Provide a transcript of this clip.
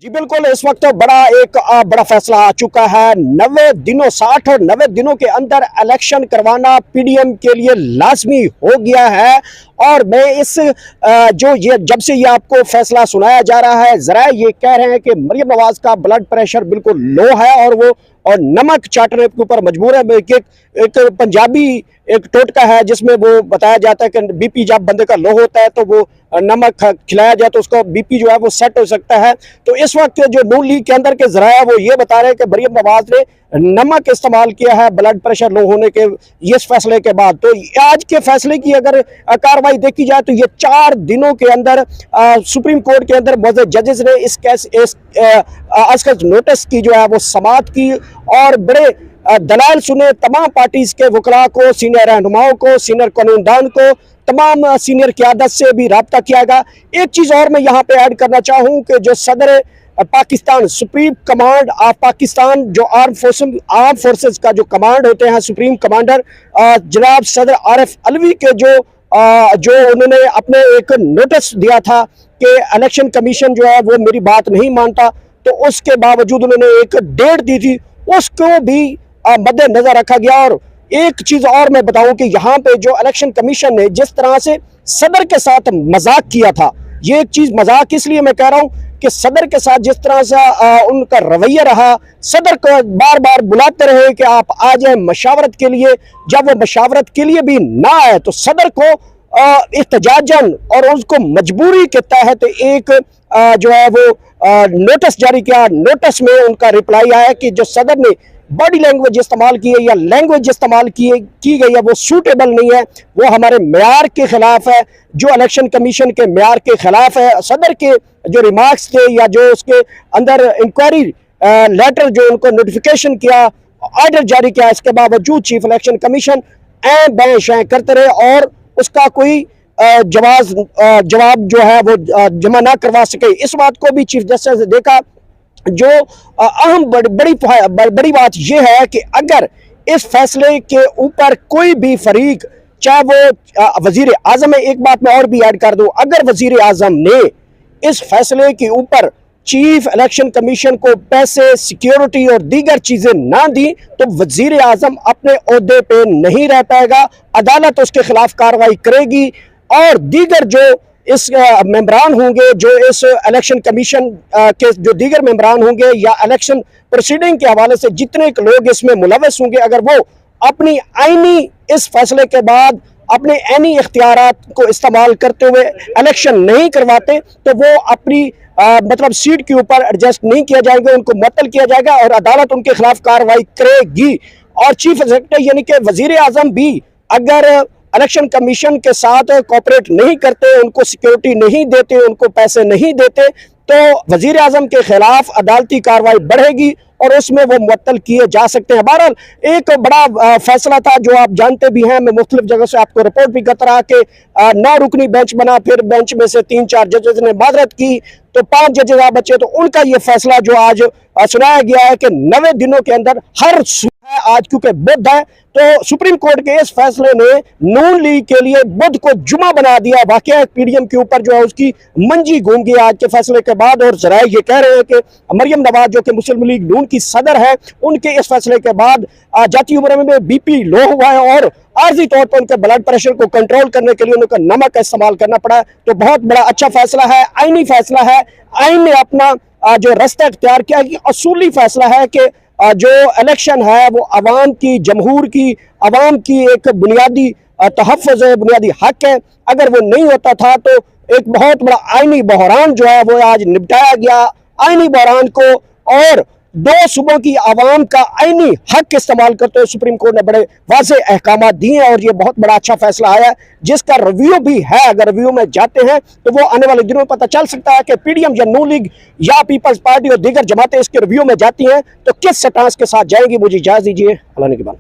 जी बिल्कुल, इस वक्त बड़ा फैसला आ चुका है। 90 दिनों 60 और 90 दिनों के अंदर इलेक्शन करवाना पीडीएम के लिए लाजमी हो गया है। और मैं जब से ये आपको फैसला सुनाया जा रहा है, जरा ये कह रहे हैं कि मरियम नवाज का ब्लड प्रेशर बिल्कुल लो है और नमक चाटने के ऊपर मजबूर है। एक पंजाबी एक टोटका है जिसमें वो बताया जाता है कि बीपी जब बंदे का लो होता है तो वो नमक खिलाया जाए तो उसका बीपी जो है वो सेट हो सकता है। तो इस वक्त जो नून लीग के अंदर के जराया वो ये बता रहे हैं कि मरियम नवाज ने नमक इस्तेमाल किया है ब्लड प्रेशर लो होने के इस फैसले के बाद। तो आज के फैसले की अगर कार्रवाई देखी जाए तो ये 4 दिनों के अंदर सुप्रीम कोर्ट के अंदर मौजूद जजेस ने इस नोटिस की जो है वो समाअत की और बड़े दलाल सुने। तमाम पार्टीज के वकला को, सीनियर रहनुमाओं को, सीनियर कानूनदान को, तमाम सीनियर क़यादत से भी रब्ता किया गया। एक चीज़ और मैं यहाँ पे ऐड करना चाहूँ कि जो सदर Pakistan, supreme command of Pakistan, जो आर्म फोर्सेस का जो कमांड होते हैं, सुप्रीम कमांडर जनाब सदर आरिफ अलवी के जो उन्होंने अपने एक नोटिस दिया था कि इलेक्शन कमीशन जो है वो मेरी बात नहीं मानता, तो उसके बावजूद उन्होंने एक डेट दी थी, उसको भी मद्देनजर रखा गया। और एक चीज और मैं बताऊं कि यहाँ पे जो इलेक्शन कमीशन ने जिस तरह से सदर के साथ मजाक किया था, ये एक चीज मजाक इसलिए मैं कह रहा हूं कि सदर के साथ जिस तरह से उनका रवैया रहा, सदर को बार बार बुलाते रहे कि आप आ जाए मशावरत के लिए। जब वो मशावरत के लिए भी ना आए तो सदर को इख्तिजाजन और उसको मजबूरी के तहत एक जो है वो नोटिस जारी किया। नोटिस में उनका रिप्लाई आया कि जो सदर ने बॉडी लैंग्वेज इस्तेमाल की है या लैंग्वेज इस्तेमाल की गई है वो सूटेबल नहीं है, वो हमारे म्यार के खिलाफ है, जो इलेक्शन कमीशन के म्यार के खिलाफ है। सदर के जो रिमार्क्स थे या जो उसके अंदर इंक्वायरी लेटर जो उनको नोटिफिकेशन किया, ऑर्डर जारी किया, इसके बावजूद चीफ इलेक्शन कमीशन बैं शैं करते रहे और उसका कोई जवाब जो है वो जमा ना करवा सके। इस बात को भी चीफ जस्टिस ने देखा। जो अहम बड़ी बात यह है कि अगर इस फैसले के ऊपर कोई भी फरीक, चाहे वो वजीर आजम है, एक बात मैं और भी ऐड कर दूं, अगर वजीर आजम ने इस फैसले के ऊपर चीफ इलेक्शन कमीशन को पैसे, सिक्योरिटी और दीगर चीजें ना दी तो वजीर आजम अपने ओहदे पे नहीं रह पाएगा, अदालत उसके खिलाफ कार्रवाई करेगी और दीगर जो इस मेंबरान होंगे, जो इस इलेक्शन कमीशन के जो दीगर मेंबरान होंगे या इलेक्शन प्रोसीडिंग के हवाले से जितने लोग इसमें मुलव्वस होंगे, अगर वो अपनी आईनी इस फैसले के बाद अपने आईनी इख्तियारात को इस्तेमाल करते हुए इलेक्शन नहीं करवाते तो वो अपनी मतलब सीट के ऊपर एडजस्ट नहीं किया जाएगा, उनको मुअत्तल किया जाएगा और अदालत उनके खिलाफ कार्रवाई करेगी। और चीफ एग्जीक्यूटिव यानी कि वजीर आजम भी अगर इलेक्शन कमीशन के साथ कोऑपरेट नहीं करते, उनको सिक्योरिटी नहीं देते, उनको पैसे नहीं देते, तो वजीर आजम के खिलाफ अदालती कार्रवाई बढ़ेगी और उसमें वो मुअत्तल किए जा सकते हैं। बहरहाल एक बड़ा फैसला था जो आप जानते भी हैं, मैं मुख्तलिफ जगह से आपको रिपोर्ट भी करता रहा कि 9 रुकनी बेंच बना, फिर बेंच में से 3-4 जजेस ने माजरत की तो 5 जजेस आ बचे। तो उनका ये फैसला जो आज सुनाया गया है कि 90 दिनों के अंदर हर है, आज क्योंकि बुध है तो सुप्रीम कोर्ट के इस फैसले ने नून लीग के लिए बुध को जुमा बना दिया। वाकई पीडीएम के ऊपर जो है उसकी मंजी घूम गई आज के फैसले के बाद। और जरा ये कह रहे हैं कि मरियम नवाज जो कि मुस्लिम लीग नून की सदर है, उनके इस फैसले के बाद जाती उम्र में बीपी लो हुआ है और आर्जी तौर पर उनके ब्लड प्रेशर को कंट्रोल करने के लिए उनको नमक का इस्तेमाल करना पड़ा। तो बहुत बड़ा अच्छा फैसला है, आईनी फैसला है। आइन ने अपना जो रास्ता इख्तियार किया कि असूली फैसला है कि जो इलेक्शन है वो अवाम की, जमहूर की, अवाम की एक बुनियादी तहफ़्फ़ुज़ है, बुनियादी हक है। अगर वो नहीं होता था तो एक बहुत बड़ा आईनी बहरान जो है वो आज निपटाया गया। आईनी बहरान को और 2 सूबों की आवाम का आईनी हक इस्तेमाल करते हुए सुप्रीम कोर्ट ने बड़े वाज़े अहकाम दिए हैं और ये बहुत बड़ा अच्छा फैसला आया है जिसका रिव्यू भी है। अगर रिव्यू में जाते हैं तो वो आने वाले दिनों में पता चल सकता है कि पीडीएम या नून लीग या पीपल्स पार्टी और दीगर जमातें इसके रिव्यू में जाती हैं तो किस स्टांस के साथ जाएंगी। मुझे इजाज़त दीजिए, अल्लाह ने के बाद।